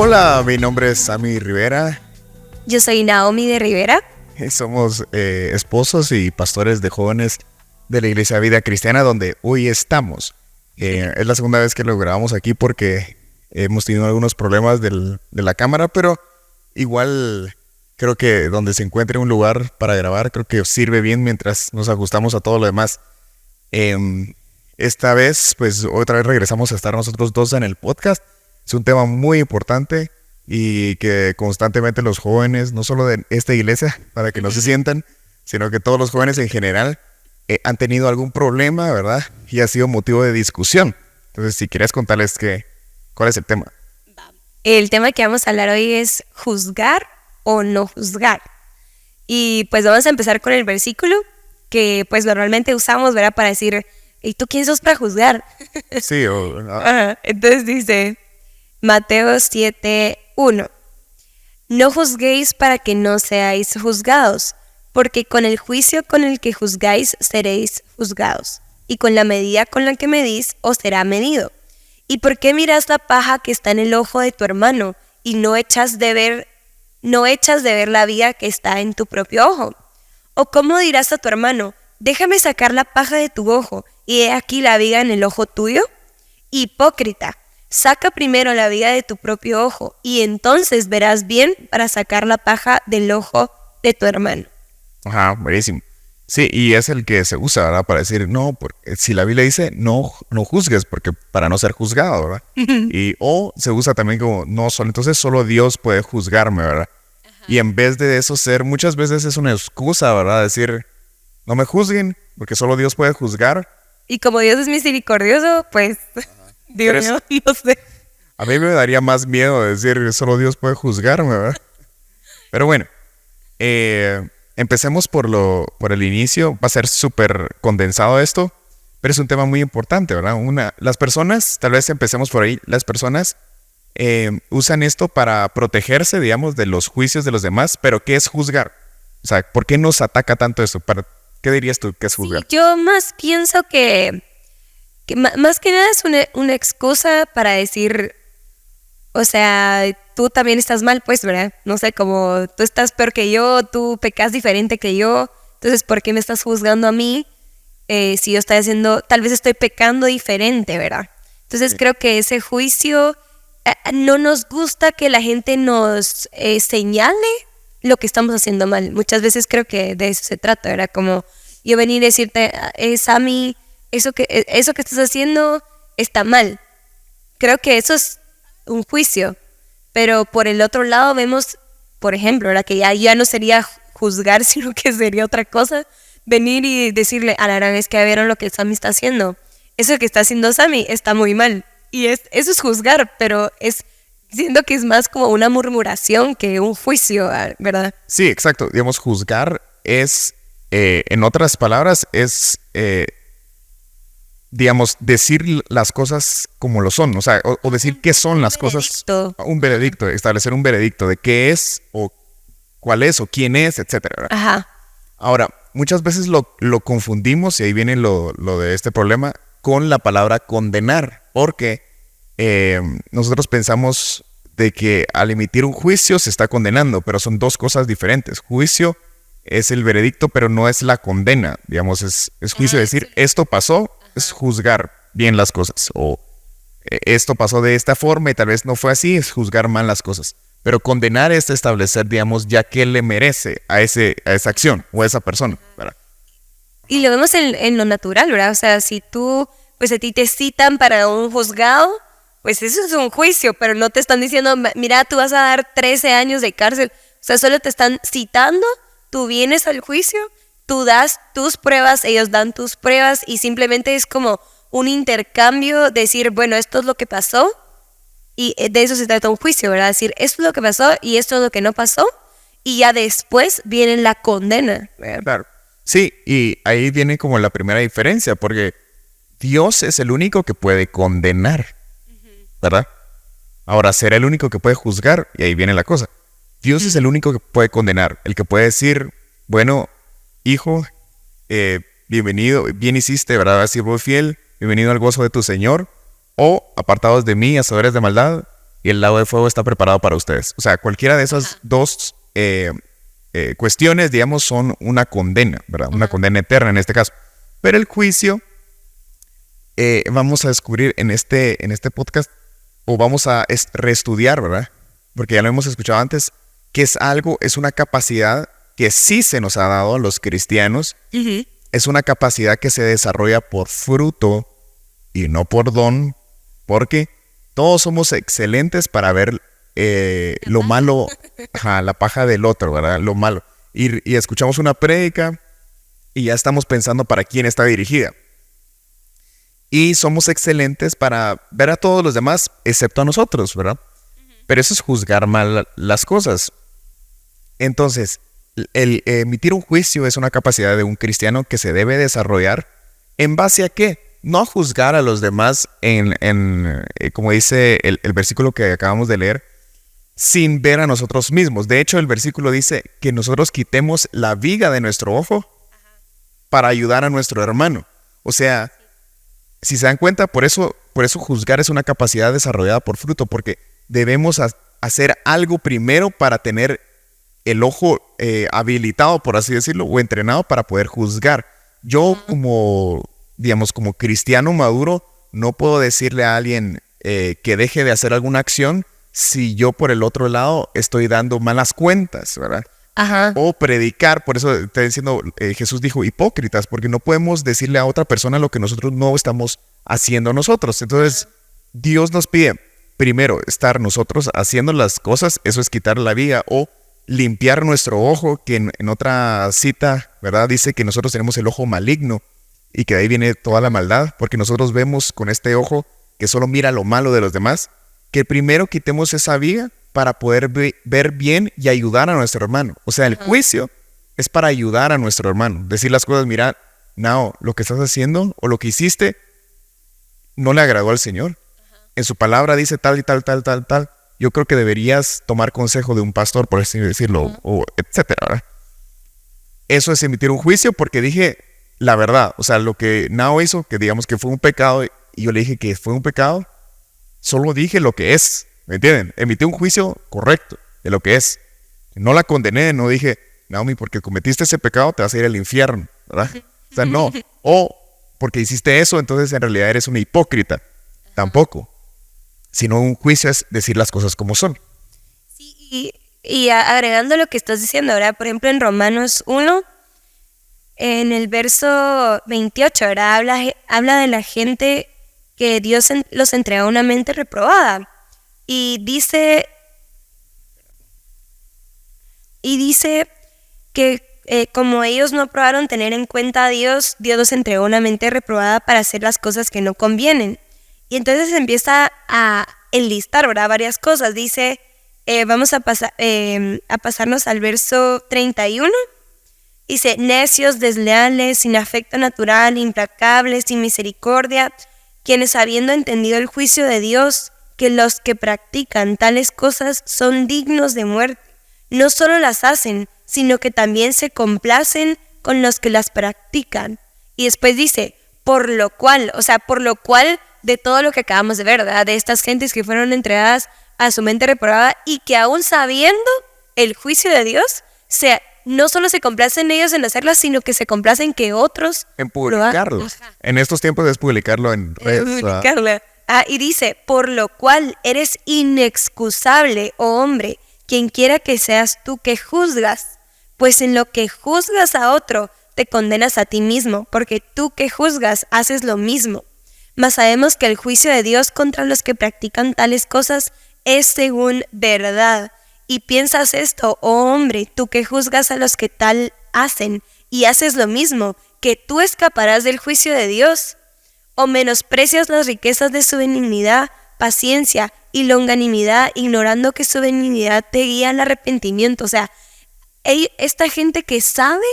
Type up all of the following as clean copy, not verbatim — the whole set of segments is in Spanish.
Hola, mi nombre es Sammy Rivera. Yo soy Naomi de Rivera. Somos esposos y pastores de jóvenes de la Iglesia Vida Cristiana, donde hoy estamos. Es la segunda vez que lo grabamos aquí porque hemos tenido algunos problemas de la cámara, pero igual creo que donde se encuentre un lugar para grabar, creo que sirve bien mientras nos ajustamos a todo lo demás. Esta vez, pues otra vez regresamos a estar nosotros dos en el podcast. Es un tema muy importante y que constantemente los jóvenes, no solo de esta iglesia, para que no se sientan, sino que todos los jóvenes en general han tenido algún problema, ¿verdad? Y ha sido motivo de discusión. Entonces, si quieres contarles cuál es el tema. El tema que vamos a hablar hoy es juzgar o no juzgar. Y pues vamos a empezar con el versículo que pues normalmente usamos, ¿verdad? Para decir, ¿y tú quién sos para juzgar? Sí, Entonces dice Mateo 7:1: No juzguéis para que no seáis juzgados, porque con el juicio con el que juzgáis seréis juzgados, y con la medida con la que medís os será medido. ¿Y por qué miras la paja que está en el ojo de tu hermano y no echas de ver la viga que está en tu propio ojo? ¿O cómo dirás a tu hermano, déjame sacar la paja de tu ojo y he aquí la viga en el ojo tuyo? Hipócrita, saca primero la viga de tu propio ojo y entonces verás bien para sacar la paja del ojo de tu hermano. Ajá, buenísimo. Sí, y es el que se usa, ¿verdad? Para decir, no, porque si la Biblia dice, no juzgues, porque para no ser juzgado, ¿verdad? O se usa también como, entonces solo Dios puede juzgarme, ¿verdad? Ajá. Y en vez de eso muchas veces es una excusa, ¿verdad? Decir, no me juzguen, porque solo Dios puede juzgar. Y como Dios es misericordioso, pues, Dios mío, no sé. A mí me daría más miedo decir, solo Dios puede juzgarme, ¿verdad? Pero bueno, empecemos por el inicio. Va a ser súper condensado esto, pero es un tema muy importante, ¿verdad? Las personas, tal vez empecemos por ahí, las personas usan esto para protegerse, digamos, de los juicios de los demás, pero ¿qué es juzgar? O sea, ¿por qué nos ataca tanto esto? ¿Qué dirías tú que es juzgar? Sí, yo más pienso que más que nada es una excusa para decir, o sea, tú también estás mal, pues, ¿verdad? No sé, como tú estás peor que yo, tú pecas diferente que yo, entonces, ¿por qué me estás juzgando a mí si yo tal vez estoy pecando diferente, ¿verdad? Entonces, creo que ese juicio, no nos gusta que la gente nos señale lo que estamos haciendo mal. Muchas veces creo que de eso se trata, ¿verdad? Como yo venir y decirte, Sammy, eso que estás haciendo está mal. Creo que eso es un juicio, pero por el otro lado vemos, por ejemplo, ¿verdad? Que ya no sería juzgar, sino que sería otra cosa, venir y decirle, Alarán, es que vieron lo que Sammy está haciendo. Eso que está haciendo Sammy está muy mal. Y eso es juzgar, pero siento que es más como una murmuración que un juicio, ¿verdad? Sí, exacto. Digamos, juzgar es, en otras palabras, es, digamos, decir las cosas como lo son. O sea, o decir qué son las cosas. Un veredicto, establecer un veredicto de qué es, o cuál es, o quién es, etcétera. Ajá. Ahora, muchas veces lo confundimos, y ahí viene lo de este problema, con la palabra condenar. Porque nosotros pensamos de que al emitir un juicio se está condenando, pero son dos cosas diferentes. Juicio es el veredicto, pero no es la condena. Digamos, es juicio decir, esto pasó, es juzgar bien las cosas. O esto pasó de esta forma y tal vez no fue así, es juzgar mal las cosas. Pero condenar es establecer, digamos, ya qué le merece a esa acción o a esa persona, ¿verdad? Y lo vemos en lo natural, ¿verdad? O sea, si pues a ti te citan para un juzgado, pues eso es un juicio, pero no te están diciendo, mira, tú vas a dar 13 años de cárcel. O sea, solo te están citando, tú vienes al juicio, tú das tus pruebas, ellos dan tus pruebas y simplemente es como un intercambio, decir, bueno, esto es lo que pasó y de eso se trata un juicio, ¿verdad? Decir, esto es lo que pasó y esto es lo que no pasó y ya después viene la condena, ¿verdad? Claro. Sí, y ahí viene como la primera diferencia, porque Dios es el único que puede condenar, ¿verdad? Ahora, será el único que puede juzgar, y ahí viene la cosa. Dios es el único que puede condenar, el que puede decir, bueno, hijo, bienvenido, bien hiciste, ¿verdad? Siervo fiel, bienvenido al gozo de tu Señor, o apartados de mí, hacedores de maldad, y el lago de fuego está preparado para ustedes. O sea, cualquiera de esas dos cuestiones, digamos, son una condena, ¿verdad? Una condena eterna en este caso. Pero el juicio, vamos a descubrir en este podcast, o vamos a reestudiar, ¿verdad? Porque ya lo hemos escuchado antes, que es una capacidad que sí se nos ha dado a los cristianos. Es una capacidad que se desarrolla por fruto y no por don, porque todos somos excelentes para ver lo malo, la paja del otro, ¿verdad? Lo malo. Y escuchamos una prédica y ya estamos pensando para quién está dirigida. Y somos excelentes para ver a todos los demás, excepto a nosotros, ¿verdad? Pero eso es juzgar mal las cosas. Entonces, el emitir un juicio es una capacidad de un cristiano que se debe desarrollar. ¿En base a qué? No a juzgar a los demás como dice el versículo que acabamos de leer, sin ver a nosotros mismos. De hecho, el versículo dice que nosotros quitemos la viga de nuestro ojo para ayudar a nuestro hermano. O sea, si se dan cuenta, por eso juzgar es una capacidad desarrollada por fruto, porque debemos hacer algo primero para tener el ojo habilitado, por así decirlo, o entrenado para poder juzgar. Yo como cristiano maduro, no puedo decirle a alguien que deje de hacer alguna acción si yo por el otro lado estoy dando malas cuentas, ¿verdad? Ajá. O predicar, por eso está diciendo, Jesús dijo hipócritas, porque no podemos decirle a otra persona lo que nosotros no estamos haciendo nosotros. Entonces, Dios nos pide primero estar nosotros haciendo las cosas, eso es quitar la viga, o limpiar nuestro ojo, que en otra cita, ¿verdad? Dice que nosotros tenemos el ojo maligno y que de ahí viene toda la maldad, porque nosotros vemos con este ojo que solo mira lo malo de los demás, que primero quitemos esa viga para poder ver bien y ayudar a nuestro hermano. O sea, el juicio es para ayudar a nuestro hermano. Decir las cosas, mira, no, lo que estás haciendo o lo que hiciste no le agradó al Señor. En su palabra dice tal y tal, tal, tal, tal. Yo creo que deberías tomar consejo de un pastor, por así decirlo, o etcétera, ¿verdad? Eso es emitir un juicio porque dije la verdad. O sea, lo que Nao hizo, que digamos que fue un pecado, y yo le dije que fue un pecado, solo dije lo que es, ¿me entienden? Emití un juicio correcto de lo que es. No la condené, no dije, Naomi, porque cometiste ese pecado te vas a ir al infierno, ¿verdad? O sea, no. O porque hiciste eso, entonces en realidad eres una hipócrita. Tampoco. Sino un juicio es decir las cosas como son. Sí, y agregando lo que estás diciendo, ¿verdad? Por ejemplo, en Romanos 1, en el verso 28, ¿verdad? Habla de la gente que Dios los entregó a una mente reprobada. Y dice que como ellos no aprobaron tener en cuenta a Dios, Dios los entregó a una mente reprobada para hacer las cosas que no convienen. Y entonces empieza a enlistar, ¿verdad? Varias cosas. Dice, vamos a pasarnos al verso 31. Dice, necios, desleales, sin afecto natural, implacables, sin misericordia, quienes habiendo entendido el juicio de Dios, que los que practican tales cosas son dignos de muerte, no solo las hacen, sino que también se complacen con los que las practican. Y después dice, por lo cual de todo lo que acabamos de ver, ¿verdad? De estas gentes que fueron entregadas a su mente reprobada y que aún sabiendo el juicio de Dios, no solo se complacen ellos en hacerlas, sino que se complacen que otros en publicarlo. En estos tiempos es publicarlo en redes. Y dice, por lo cual eres inexcusable, oh hombre, quien quiera que seas tú que juzgas, pues en lo que juzgas a otro, te condenas a ti mismo, porque tú que juzgas haces lo mismo. Mas sabemos que el juicio de Dios contra los que practican tales cosas es según verdad. Y piensas esto, oh hombre, tú que juzgas a los que tal hacen y haces lo mismo, que tú escaparás del juicio de Dios. O menosprecias las riquezas de su benignidad, paciencia y longanimidad, ignorando que su benignidad te guía al arrepentimiento. O sea, esta gente que sabe,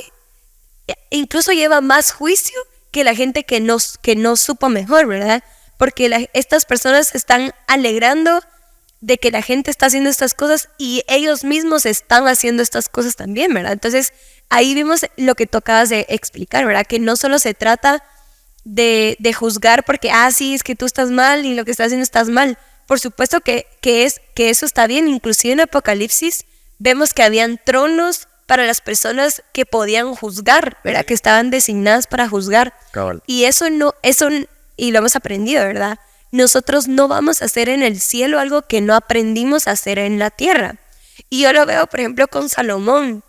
incluso lleva más juicio que la gente que no supo mejor, ¿verdad? Porque estas personas se están alegrando de que la gente está haciendo estas cosas y ellos mismos están haciendo estas cosas también, ¿verdad? Entonces, ahí vimos lo que tú acabas de explicar, ¿verdad? Que no solo se trata de juzgar porque, sí, es que tú estás mal y lo que estás haciendo estás mal. por supuesto que eso está bien. Inclusive en Apocalipsis vemos que habían tronos para las personas que podían juzgar, ¿verdad? Que estaban designadas para juzgar. Cabal. Y y lo hemos aprendido, ¿verdad? Nosotros no vamos a hacer en el cielo algo que no aprendimos a hacer en la tierra. Y yo lo veo, por ejemplo, con Salomón.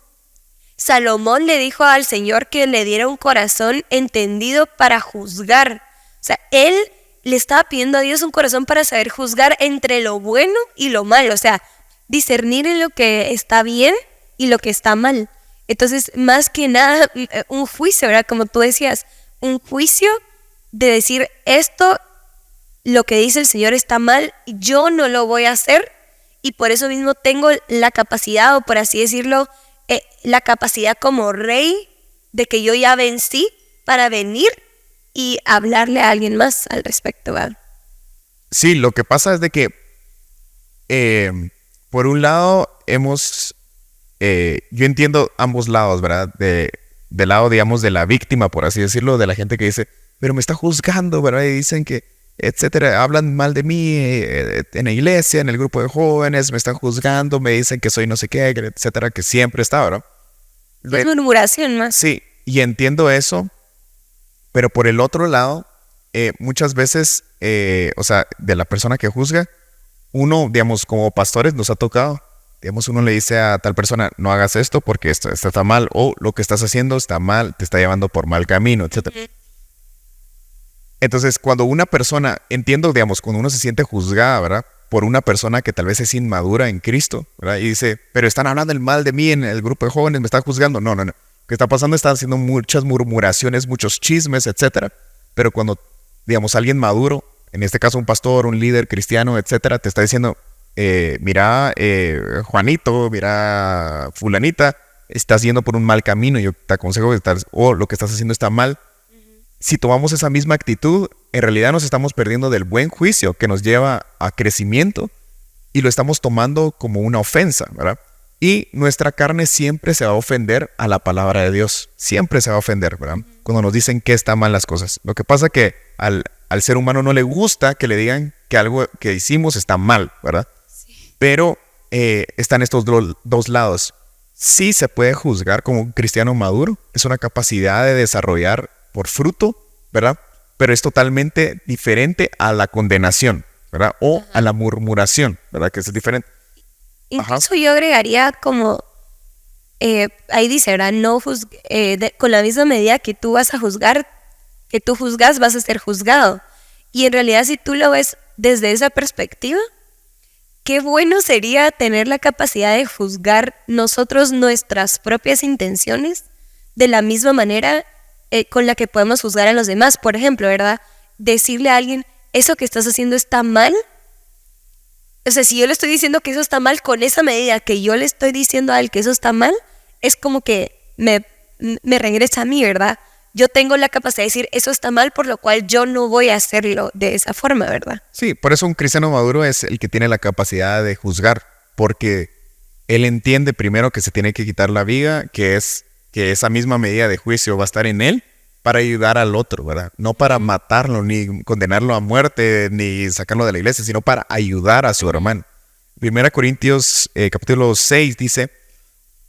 Salomón le dijo al Señor que le diera un corazón entendido para juzgar. O sea, él le estaba pidiendo a Dios un corazón para saber juzgar entre lo bueno y lo malo. O sea, discernir en lo que está bien y lo que está mal. Entonces, más que nada, un juicio, ¿verdad? Como tú decías, un juicio de decir esto, lo que dice el Señor está mal, yo no lo voy a hacer y por eso mismo tengo la capacidad, o por así decirlo, la capacidad como rey de que yo ya vencí para venir y hablarle a alguien más al respecto, ¿verdad? Sí, lo que pasa es de que por un lado yo entiendo ambos lados, ¿verdad? Del lado, digamos, de la víctima, por así decirlo, de la gente que dice, pero me está juzgando, ¿verdad? Y dicen que, etcétera, hablan mal de mí en la iglesia, en el grupo de jóvenes, me están juzgando, me dicen que soy no sé qué, etcétera, que siempre está, ¿verdad? Es murmuración más. Sí, y entiendo eso, pero por el otro lado, muchas veces, o sea, de la persona que juzga, uno, digamos, como pastores nos ha tocado, digamos, uno le dice a tal persona, no hagas esto porque esto está mal, o lo que estás haciendo está mal, te está llevando por mal camino, etcétera. Entonces, cuando una persona, entiendo, digamos, cuando uno se siente juzgada, ¿verdad? Por una persona que tal vez es inmadura en Cristo, ¿verdad? Y dice, pero están hablando el mal de mí en el grupo de jóvenes, me están juzgando. No. Lo que está pasando, están haciendo muchas murmuraciones, muchos chismes, etcétera. Pero cuando, digamos, alguien maduro, en este caso un pastor, un líder cristiano, etcétera, te está diciendo, mira, Juanito, mira, fulanita, estás yendo por un mal camino, yo te aconsejo que lo que estás haciendo está mal. Si tomamos esa misma actitud, en realidad nos estamos perdiendo del buen juicio que nos lleva a crecimiento y lo estamos tomando como una ofensa, ¿verdad? Y nuestra carne siempre se va a ofender a la palabra de Dios. Siempre se va a ofender, ¿verdad? Cuando nos dicen que están mal las cosas. Lo que pasa es que al ser humano no le gusta que le digan que algo que hicimos está mal, ¿verdad? Sí. Pero están estos dos lados. Sí se puede juzgar como un cristiano maduro. Es una capacidad de desarrollar por fruto, ¿verdad? Pero es totalmente diferente a la condenación, ¿verdad? O a la murmuración, ¿verdad? Que es diferente. Incluso yo agregaría como, ahí dice, ¿verdad? No con la misma medida que tú vas a juzgar, que tú juzgas, vas a ser juzgado. Y en realidad, si tú lo ves desde esa perspectiva, qué bueno sería tener la capacidad de juzgar nosotros nuestras propias intenciones de la misma manera con la que podemos juzgar a los demás. Por ejemplo, ¿verdad? Decirle a alguien, eso que estás haciendo está mal. O sea, si yo le estoy diciendo que eso está mal, con esa medida que yo le estoy diciendo a él que eso está mal, es como que me regresa a mí, ¿verdad? Yo tengo la capacidad de decir, eso está mal, por lo cual yo no voy a hacerlo de esa forma, ¿verdad? Sí, por eso un cristiano maduro es el que tiene la capacidad de juzgar, porque él entiende primero que se tiene que quitar la viga, que esa misma medida de juicio va a estar en él para ayudar al otro, ¿verdad? No para matarlo, ni condenarlo a muerte, ni sacarlo de la iglesia, sino para ayudar a su hermano. 1 Corintios capítulo 6 dice,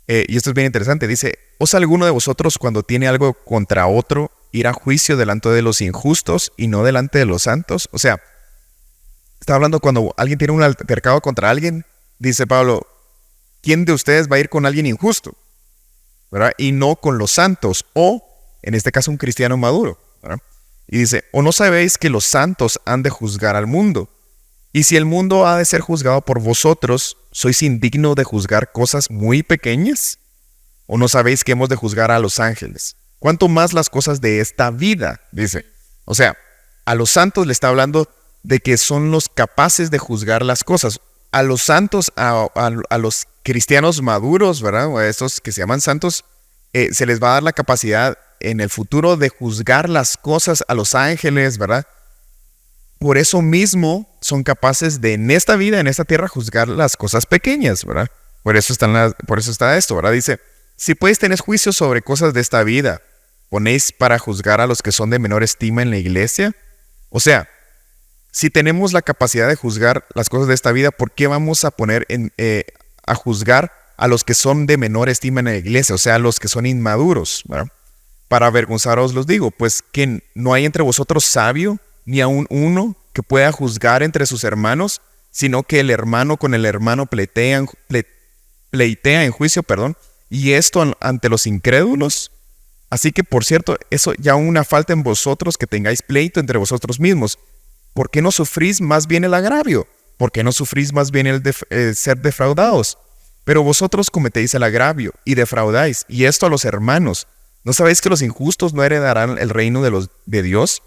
y esto es bien interesante, dice, ¿osa alguno de vosotros cuando tiene algo contra otro ir a juicio delante de los injustos y no delante de los santos? O sea, está hablando cuando alguien tiene un altercado contra alguien, dice Pablo, ¿quién de ustedes va a ir con alguien injusto? ¿Verdad? Y no con los santos, o en este caso un cristiano maduro, ¿verdad? Y dice, ¿o no sabéis que los santos han de juzgar al mundo? Y si el mundo ha de ser juzgado por vosotros, ¿sois indignos de juzgar cosas muy pequeñas? ¿O no sabéis que hemos de juzgar a los ángeles? ¿Cuánto más las cosas de esta vida? Dice. O sea, a los santos le está hablando de que son los capaces de juzgar las cosas. A los santos, a los cristianos maduros, ¿verdad? O a esos que se llaman santos, se les va a dar la capacidad en el futuro de juzgar las cosas a los ángeles, ¿verdad? Por eso mismo son capaces de en esta vida, en esta tierra, juzgar las cosas pequeñas, ¿verdad? Por eso está esto, ¿verdad? Dice, si pues tenéis juicio sobre cosas de esta vida, ¿ponéis para juzgar a los que son de menor estima en la iglesia? O sea, si tenemos la capacidad de juzgar las cosas de esta vida, ¿por qué vamos a poner a juzgar a los que son de menor estima en la iglesia? O sea, a los que son inmaduros, ¿verdad? Para avergonzaros los digo, pues que no hay entre vosotros sabio, ni aun uno que pueda juzgar entre sus hermanos, sino que el hermano con el hermano pleitea en juicio, y esto ante los incrédulos. Así que, por cierto, eso ya una falta en vosotros, que tengáis pleito entre vosotros mismos. ¿Por qué no sufrís más bien el agravio? ¿Por qué no sufrís más bien el ser defraudados? Pero vosotros cometéis el agravio y defraudáis, y esto a los hermanos. ¿No sabéis que los injustos no heredarán el reino de Dios?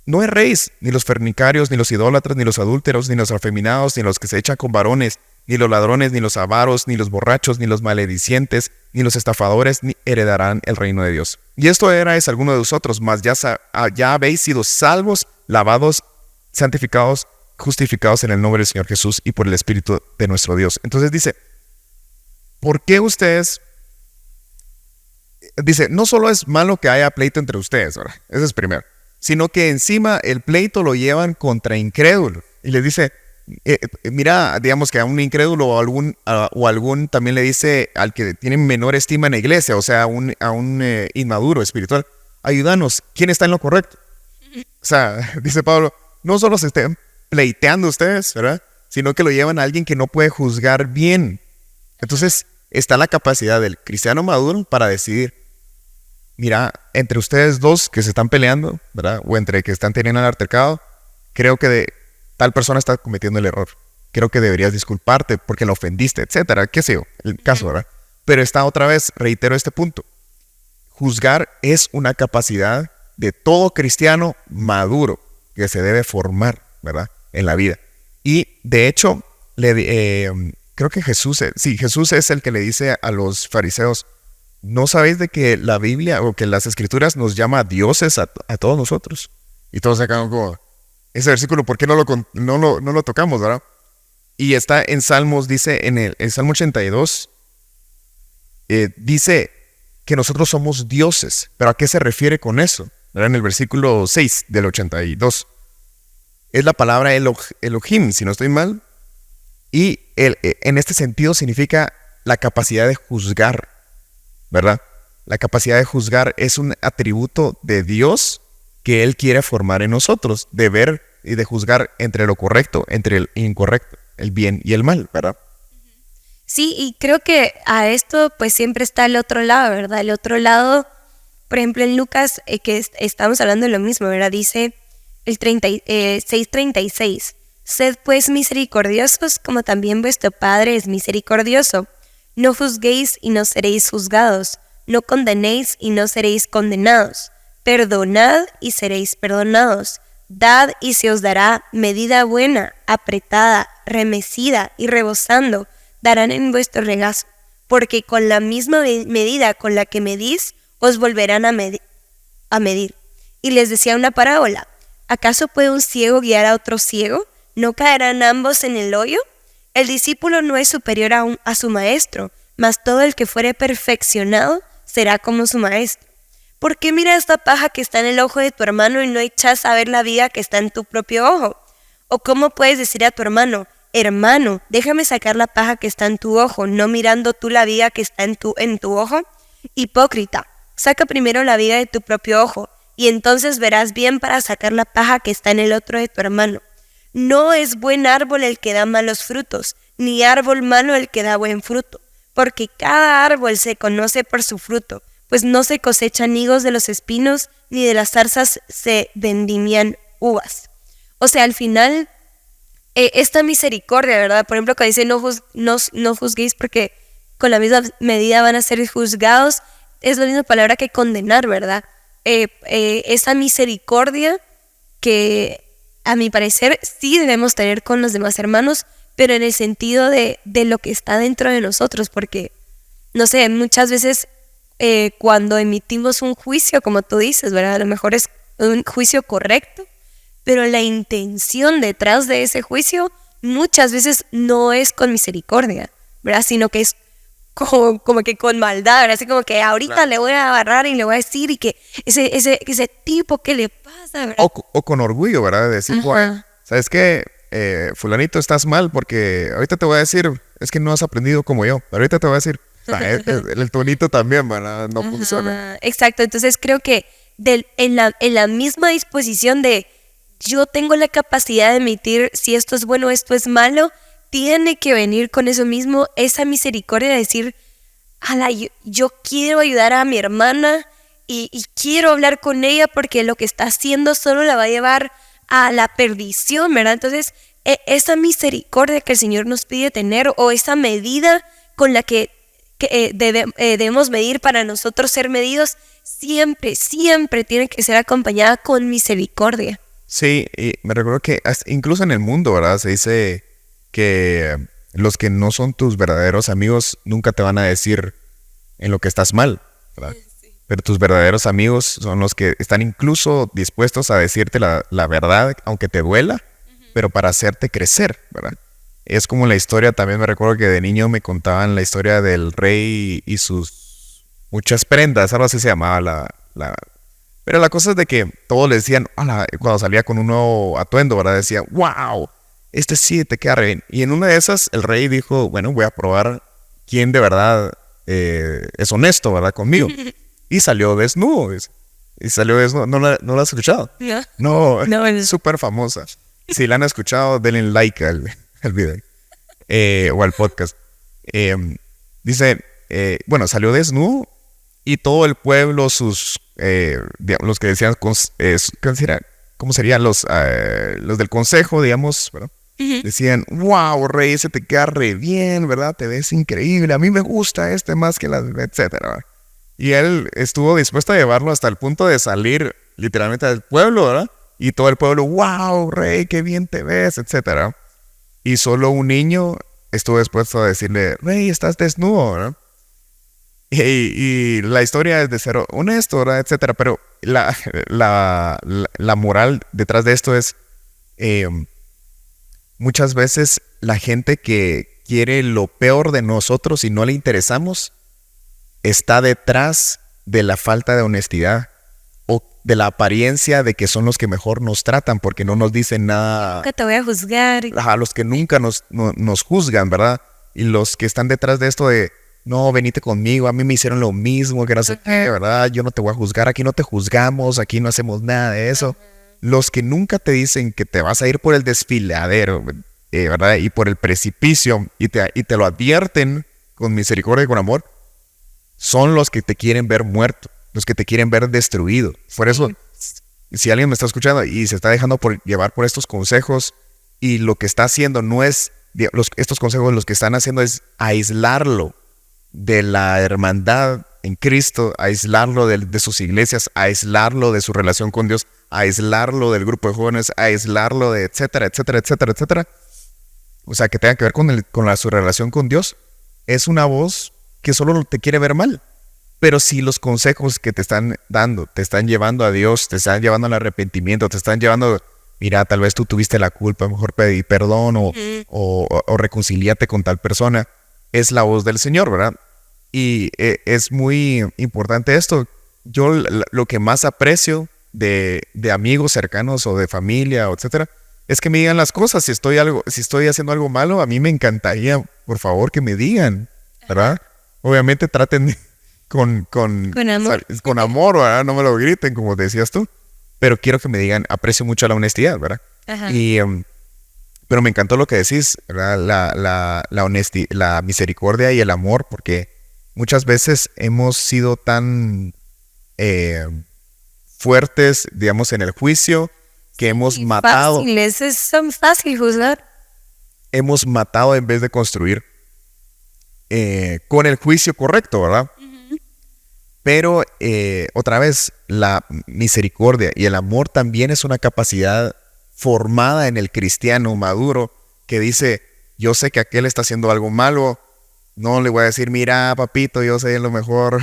No erréis, ni los fornicarios, ni los idólatras, ni los adúlteros, ni los afeminados, ni los que se echan con varones, ni los ladrones, ni los avaros, ni los borrachos, ni los maledicientes, ni los estafadores, ni heredarán el reino de Dios. Y esto erais alguno de vosotros, mas ya habéis sido salvos, lavados, santificados, justificados en el nombre del Señor Jesús y por el Espíritu de nuestro Dios. Entonces dice, ¿por qué ustedes? Dice, no solo es malo que haya pleito entre ustedes, ¿verdad? Eso es primero, sino que encima el pleito lo llevan contra incrédulos. Y les dice, mira, digamos que a un incrédulo o algún también le dice al que tiene menor estima en la iglesia, o sea, a un inmaduro espiritual, ayúdanos, ¿quién está en lo correcto? O sea, dice Pablo, no solo se estén pleiteando ustedes, ¿verdad? Sino que lo llevan a alguien que no puede juzgar bien. Entonces, está la capacidad del cristiano maduro para decidir, mira, entre ustedes dos que se están peleando, ¿verdad? O entre que están teniendo el altercado, creo que tal persona está cometiendo el error. Creo que deberías disculparte porque la ofendiste, etcétera. Qué sé yo, el caso, ¿verdad? Pero está otra vez, reitero este punto. Juzgar es una capacidad de todo cristiano maduro que se debe formar, ¿verdad? En la vida. Y de hecho, creo que Jesús es el que le dice a los fariseos, ¿no sabéis de que la Biblia o que las Escrituras nos llama dioses a todos nosotros? Y todos acá como, ese versículo, ¿por qué no lo tocamos, verdad? Y está en Salmos, dice en el Salmo 82, dice que nosotros somos dioses. ¿Pero a qué se refiere con eso? ¿Verdad? En el versículo 6 del 82. Es la palabra Elohim, si no estoy mal. Y en este sentido significa la capacidad de juzgar, ¿verdad? La capacidad de juzgar es un atributo de Dios que Él quiere formar en nosotros, de ver y de juzgar entre lo correcto, entre el incorrecto, el bien y el mal, ¿verdad? Sí, y creo que a esto pues siempre está el otro lado, ¿verdad? El otro lado, por ejemplo en Lucas, que estamos hablando de lo mismo, ¿verdad? Dice el 6:36, sed pues misericordiosos como también vuestro Padre es misericordioso. No juzguéis y no seréis juzgados, no condenéis y no seréis condenados. Perdonad y seréis perdonados. Dad y se os dará medida buena, apretada, remecida y rebosando, darán en vuestro regazo. Porque con la misma medida con la que medís, os volverán a medir. Y les decía una parábola. ¿Acaso puede un ciego guiar a otro ciego? ¿No caerán ambos en el hoyo? El discípulo no es superior a su maestro, mas todo el que fuere perfeccionado será como su maestro. ¿Por qué miras esta paja que está en el ojo de tu hermano y no echas a ver la viga que está en tu propio ojo? ¿O cómo puedes decir a tu hermano, hermano, déjame sacar la paja que está en tu ojo, no mirando tú la viga que está en tu ojo? Hipócrita, saca primero la viga de tu propio ojo, y entonces verás bien para sacar la paja que está en el otro de tu hermano. No es buen árbol el que da malos frutos, ni árbol malo el que da buen fruto, porque cada árbol se conoce por su fruto, pues no se cosechan higos de los espinos, ni de las zarzas se vendimian uvas. O sea, al final, esta misericordia, ¿verdad? Por ejemplo, cuando dice no juzguéis porque con la misma medida van a ser juzgados, es la misma palabra que condenar, ¿verdad? Esa misericordia que a mi parecer sí debemos tener con los demás hermanos, pero en el sentido de lo que está dentro de nosotros, porque, no sé, muchas veces cuando emitimos un juicio, como tú dices, ¿verdad? A lo mejor es un juicio correcto, pero la intención detrás de ese juicio muchas veces no es con misericordia, ¿verdad? Sino que es como que con maldad, ¿verdad? Así como que ahorita claro, le voy a agarrar y le voy a decir y que ese tipo, ¿qué le pasa? ¿Verdad? O con orgullo, ¿verdad? De decir, ¿sabes qué? Fulanito, estás mal porque ahorita te voy a decir, es que no has aprendido como yo, pero ahorita te voy a decir. O sea, el tonito también, ¿verdad? No funciona. Exacto, entonces creo que en la misma disposición de yo tengo la capacidad de emitir si esto es bueno o esto es malo, tiene que venir con eso mismo, esa misericordia de decir, ala, yo quiero ayudar a mi hermana y quiero hablar con ella porque lo que está haciendo solo la va a llevar a la perdición, ¿verdad? Entonces, esa misericordia que el Señor nos pide tener o esa medida con la que debemos medir para nosotros ser medidos, siempre, siempre tiene que ser acompañada con misericordia. Sí, y me recuerdo que incluso en el mundo, ¿verdad? Se dice que los que no son tus verdaderos amigos nunca te van a decir en lo que estás mal, ¿verdad? Sí. Pero tus verdaderos amigos son los que están incluso dispuestos a decirte la verdad, aunque te duela, pero para hacerte crecer, ¿verdad? Es como la historia, también me recuerdo que de niño me contaban la historia del rey y sus muchas prendas, algo así se llamaba Pero la cosa es de que todos le decían, cuando salía con un nuevo atuendo, ¿verdad? Decía, wow, este sí te queda re bien. Y en una de esas el rey dijo, bueno, voy a probar quién de verdad es honesto, ¿verdad? Conmigo. Y salió desnudo. Y salió desnudo. ¿No la has escuchado? No, es súper famosa. Si la han escuchado, denle like al video o al podcast. Dice, bueno, salió desnudo y todo el pueblo, los que decían, ¿cómo serían? Los del consejo, digamos, ¿verdad? Decían, wow, rey, ese te queda re bien, ¿verdad? Te ves increíble, a mí me gusta este más que las, etcétera, ¿verdad? Y él estuvo dispuesto a llevarlo hasta el punto de salir literalmente del pueblo, ¿verdad? Y todo el pueblo, wow, rey, qué bien te ves, etcétera. Y solo un niño estuvo dispuesto a decirle, rey, estás desnudo, ¿verdad? Y la historia es de ser honesto, ¿verdad? Etcétera. Pero la moral detrás de esto es, muchas veces la gente que quiere lo peor de nosotros y no le interesamos, está detrás de la falta de honestidad o de la apariencia de que son los que mejor nos tratan porque no nos dicen nada. Nunca te voy a juzgar. Ajá, los que nunca nos juzgan, ¿verdad? Y los que están detrás de esto de, no, venite conmigo, a mí me hicieron lo mismo, que no sé qué, ¿verdad? Yo no te voy a juzgar, aquí no te juzgamos, aquí no hacemos nada de eso. Los que nunca te dicen que te vas a ir por el desfiladero, ¿verdad? Y por el precipicio, y te lo advierten con misericordia y con amor, son los que te quieren ver muerto, los que te quieren ver destruido. Por eso, si alguien me está escuchando y se está dejando llevar por estos consejos y lo que está haciendo no es, estos consejos los que están haciendo es aislarlo de la hermandad en Cristo, aislarlo de sus iglesias, aislarlo de su relación con Dios, aislarlo del grupo de jóvenes, aislarlo de etcétera, etcétera, etcétera, etcétera. O sea, que tenga que ver con su relación con Dios. Es una voz que solo te quiere ver mal. Pero si los consejos que te están dando te están llevando a Dios, te están llevando al arrepentimiento, te están llevando, mira, tal vez tú tuviste la culpa, mejor pedí perdón o reconciliate con tal persona, es la voz del Señor, ¿verdad? Y es muy importante esto. Yo lo que más aprecio de amigos cercanos o de familia, etcétera, es que me digan las cosas. Si estoy haciendo algo malo, a mí me encantaría, por favor, que me digan, ¿verdad? Obviamente traten con amor. Con amor, ¿verdad? No me lo griten, como decías tú. Pero quiero que me digan, aprecio mucho la honestidad, ¿verdad? Ajá. Pero me encantó lo que decís, ¿verdad? La misericordia y el amor, porque muchas veces hemos sido tan fuertes, digamos, en el juicio, que hemos matado. Es fácil juzgar. Hemos matado en vez de construir. Con el juicio correcto, ¿verdad? Uh-huh. Pero otra vez, la misericordia y el amor también es una capacidad formada en el cristiano maduro que dice, yo sé que aquel está haciendo algo malo, no le voy a decir, mira, papito, yo sé lo mejor,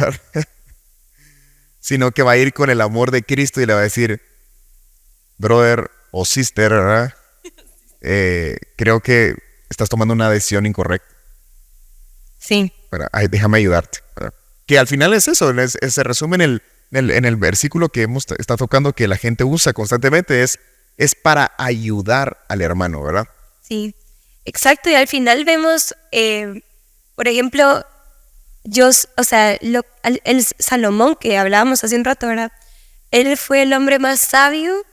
sino que va a ir con el amor de Cristo y le va a decir, brother o sister, ¿verdad? Creo que estás tomando una decisión incorrecta. Sí. Pero, déjame ayudarte. ¿Verdad? Que al final es eso, se resume en el versículo que está tocando, que la gente usa constantemente, es es para ayudar al hermano, ¿verdad? Sí, exacto. Y al final vemos, por ejemplo, el Salomón que hablábamos hace un rato, ¿verdad? Él fue el hombre más sabio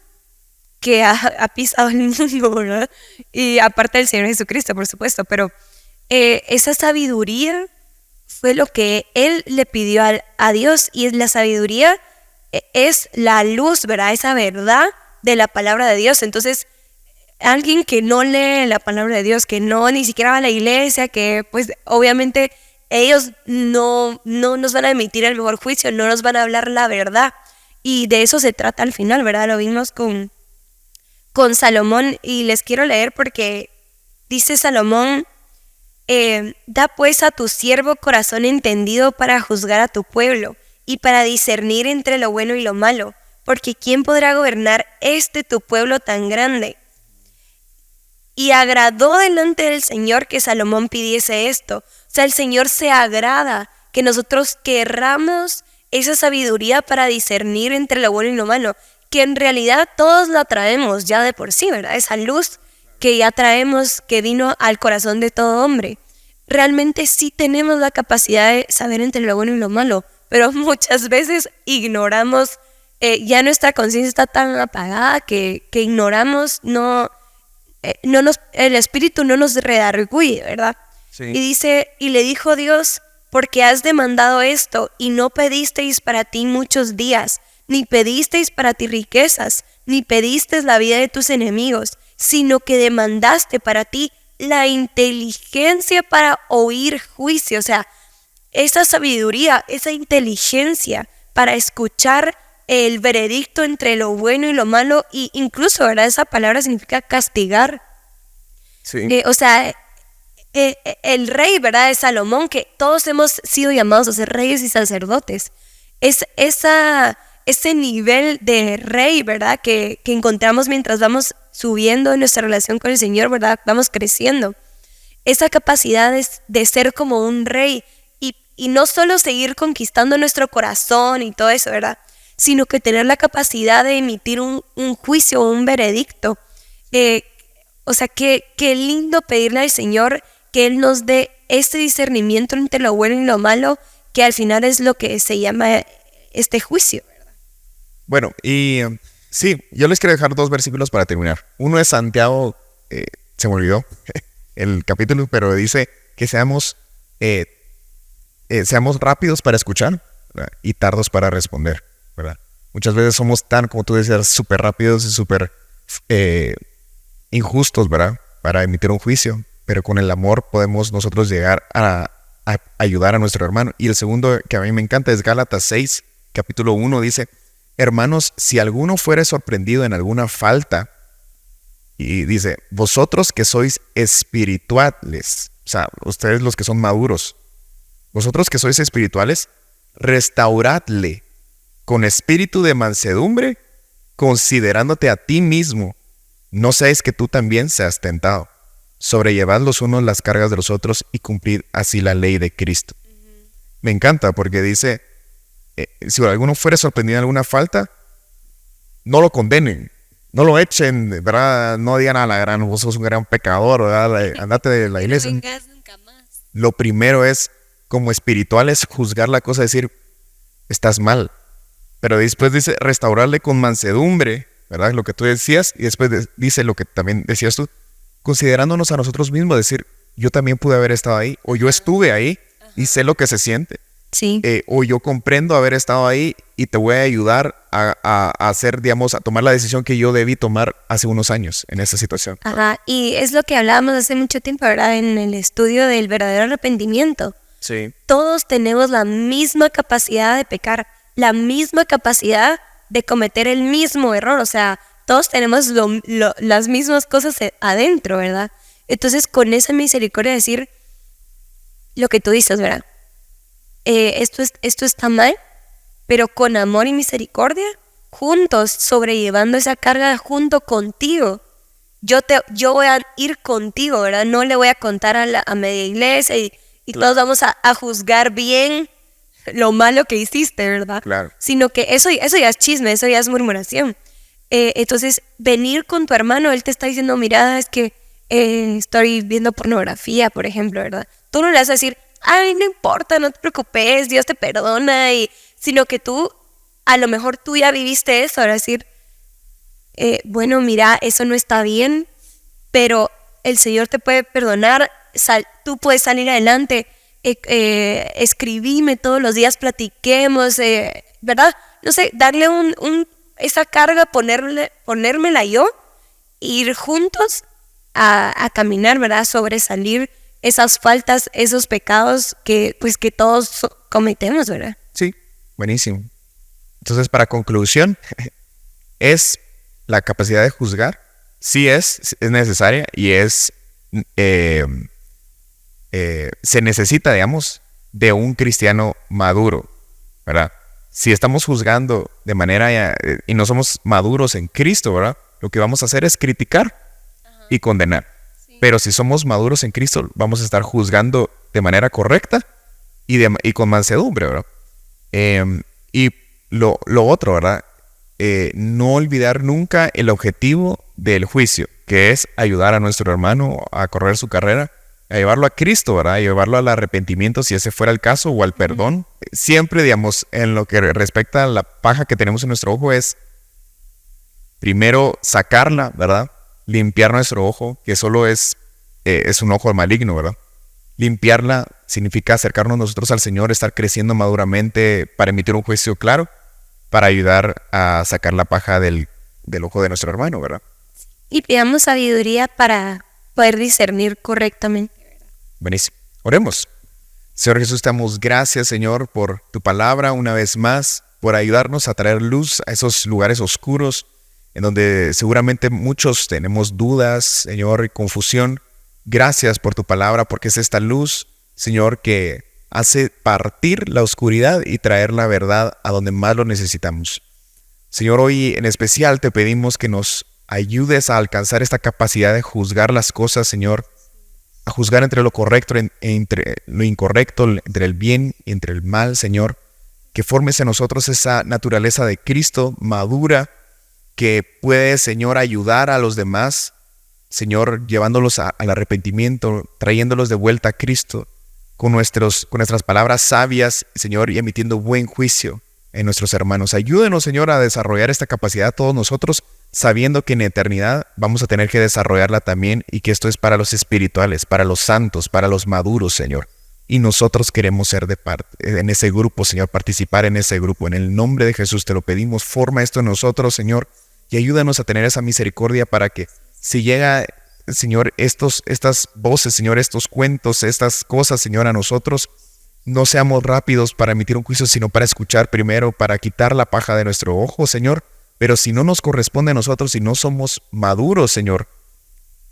que ha pisado el mundo, ¿verdad? Y aparte del Señor Jesucristo, por supuesto, pero esa sabiduría fue lo que él le pidió a Dios, y la sabiduría es la luz, ¿verdad? Esa verdad de la palabra de Dios. Entonces, alguien que no lee la palabra de Dios, que no ni siquiera va a la iglesia, que pues obviamente ellos no nos van a emitir el mejor juicio, no nos van a hablar la verdad. Y de eso se trata al final, ¿verdad? Lo vimos con Salomón, y les quiero leer porque dice Salomón: da pues a tu siervo corazón entendido para juzgar a tu pueblo y para discernir entre lo bueno y lo malo, porque ¿quién podrá gobernar tu pueblo tan grande? Y agradó delante del Señor que Salomón pidiese esto. O sea, el Señor se agrada que nosotros querramos esa sabiduría para discernir entre lo bueno y lo malo, que en realidad todos la traemos ya de por sí, ¿verdad? Esa luz que ya traemos, que vino al corazón de todo hombre. Realmente sí tenemos la capacidad de saber entre lo bueno y lo malo, pero muchas veces ignoramos, ya nuestra conciencia está tan apagada que ignoramos, el Espíritu no nos redarguye, ¿verdad? Sí. Y dice, y le dijo Dios: porque has demandado esto, y no pedisteis para ti muchos días, ni pedisteis para ti riquezas, ni pedisteis la vida de tus enemigos, sino que demandaste para ti la inteligencia para oír juicio. O sea, esa sabiduría, esa inteligencia para escuchar el veredicto entre lo bueno y lo malo, y incluso, ¿verdad? Esa palabra significa castigar. Sí. O sea, el rey, ¿verdad? De Salomón, que todos hemos sido llamados a ser reyes y sacerdotes. Es ese nivel de rey, ¿verdad? Que encontramos mientras vamos subiendo en nuestra relación con el Señor, ¿verdad? Vamos creciendo. Esa capacidad de ser como un rey, y no solo seguir conquistando nuestro corazón y todo eso, ¿verdad? Sino que tener la capacidad de emitir un juicio o un veredicto. O sea, qué lindo pedirle al Señor que Él nos dé este discernimiento entre lo bueno y lo malo, que al final es lo que se llama este juicio, ¿verdad? Bueno, y sí, yo les quiero dejar 2 versículos para terminar. Uno es Santiago, se me olvidó el capítulo, pero dice que seamos rápidos para escuchar, ¿verdad? Y tardos para responder, ¿verdad? Muchas veces somos tan, como tú decías, súper rápidos y súper injustos, ¿verdad? Para emitir un juicio, pero con el amor podemos nosotros llegar a ayudar a nuestro hermano. Y el segundo que a mí me encanta es Gálatas 6, capítulo 1, dice: hermanos, si alguno fuere sorprendido en alguna falta, y dice, vosotros que sois espirituales, o sea, ustedes los que son maduros, vosotros que sois espirituales, restauradle con espíritu de mansedumbre, considerándote a ti mismo, no seáis que tú también seas tentado. Sobrellevad los unos las cargas de los otros y cumplid así la ley de Cristo. Me encanta porque dice, si alguno fuere sorprendido en alguna falta, no lo condenen, no lo echen, ¿verdad? No digan a la gran, vos sos un gran pecador, ¿verdad? Andate de la iglesia. Lo primero es, como espirituales, juzgar la cosa, decir, estás mal. Pero después dice, restaurarle con mansedumbre, ¿verdad? Lo que tú decías, y después dice lo que también decías tú, considerándonos a nosotros mismos, decir, yo también pude haber estado ahí, o yo estuve ahí, y sé lo que se siente. Sí. O yo comprendo haber estado ahí y te voy a ayudar a hacer, digamos, a tomar la decisión que yo debí tomar hace unos años en esa situación. Ajá, y es lo que hablábamos hace mucho tiempo, ¿verdad? En el estudio del verdadero arrepentimiento. Sí. Todos tenemos la misma capacidad de pecar, la misma capacidad de cometer el mismo error, o sea, todos tenemos las mismas cosas adentro, ¿verdad? Entonces, con esa misericordia decir lo que tú dices, ¿verdad? Esto está mal, pero con amor y misericordia, juntos, sobrellevando esa carga junto contigo. Yo voy a ir contigo, ¿verdad? No le voy a contar a media iglesia y todos vamos a juzgar bien lo malo que hiciste, ¿verdad? Claro. Sino que eso ya es chisme, eso ya es murmuración. Entonces, venir con tu hermano, él te está diciendo, mira, es que estoy viendo pornografía, por ejemplo, ¿verdad? Tú no le vas a decir, ay, no importa, no te preocupes, Dios te perdona, sino que tú, a lo mejor tú ya viviste eso, ahora decir, bueno, mira, eso no está bien, pero el Señor te puede perdonar, tú puedes salir adelante, escribime todos los días, platiquemos, ¿verdad? No sé, darle esa carga, ponérmela yo, ir juntos a caminar, ¿verdad? Sobresalir esas faltas, esos pecados que todos cometemos, ¿verdad? Sí, buenísimo. Entonces, para conclusión, es la capacidad de juzgar, sí es necesaria y se necesita, digamos, de un cristiano maduro, ¿verdad? Si estamos juzgando de manera y no somos maduros en Cristo, ¿verdad? Lo que vamos a hacer es criticar y condenar. Sí. Pero si somos maduros en Cristo, vamos a estar juzgando de manera correcta y con mansedumbre, ¿verdad? Y lo otro, ¿verdad? No olvidar nunca el objetivo del juicio, que es ayudar a nuestro hermano a correr su carrera, a llevarlo a Cristo, ¿verdad? A llevarlo al arrepentimiento, si ese fuera el caso, o al perdón. Siempre, digamos, en lo que respecta a la paja que tenemos en nuestro ojo es primero sacarla, ¿verdad? Limpiar nuestro ojo, que solo es un ojo maligno, ¿verdad? Limpiarla significa acercarnos nosotros al Señor, estar creciendo maduramente para emitir un juicio claro, para ayudar a sacar la paja del ojo de nuestro hermano, ¿verdad? Y pidamos sabiduría para poder discernir correctamente. Buenísimo. Oremos. Señor Jesús, te damos gracias, Señor, por tu palabra una vez más, por ayudarnos a traer luz a esos lugares oscuros en donde seguramente muchos tenemos dudas, Señor, y confusión. Gracias por tu palabra, porque es esta luz, Señor, que hace partir la oscuridad y traer la verdad a donde más lo necesitamos. Señor, hoy en especial te pedimos que nos ayudes a alcanzar esta capacidad de juzgar las cosas, Señor, a juzgar entre lo correcto e entre lo incorrecto, entre el bien y entre el mal, Señor. Que formes en nosotros esa naturaleza de Cristo madura que puede, Señor, ayudar a los demás, Señor, llevándolos al arrepentimiento, trayéndolos de vuelta a Cristo con nuestras palabras sabias, Señor, y emitiendo buen juicio en nuestros hermanos. Ayúdenos, Señor, a desarrollar esta capacidad todos nosotros, sabiendo que en eternidad vamos a tener que desarrollarla también y que esto es para los espirituales, para los santos, para los maduros, Señor. Y nosotros queremos ser en ese grupo, Señor, participar en ese grupo. En el nombre de Jesús te lo pedimos, forma esto en nosotros, Señor, y ayúdanos a tener esa misericordia para que si llega, Señor, estas voces, Señor, estos cuentos, estas cosas, Señor, a nosotros, no seamos rápidos para emitir un juicio, sino para escuchar primero, para quitar la paja de nuestro ojo, Señor. Pero si no nos corresponde a nosotros, si no somos maduros, Señor,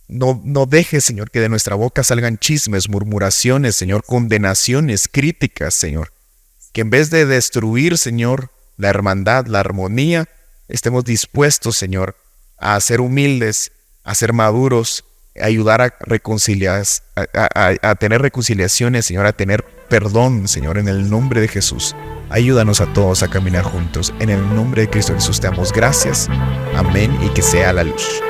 no dejes, Señor, que de nuestra boca salgan chismes, murmuraciones, Señor, condenaciones, críticas, Señor. Que en vez de destruir, Señor, la hermandad, la armonía, estemos dispuestos, Señor, a ser humildes, a ser maduros, a ayudar a reconciliar, a tener reconciliaciones, Señor, a tener perdón, Señor, en el nombre de Jesús. Ayúdanos a todos a caminar juntos. En el nombre de Cristo Jesús te damos gracias. Amén, y que sea la luz.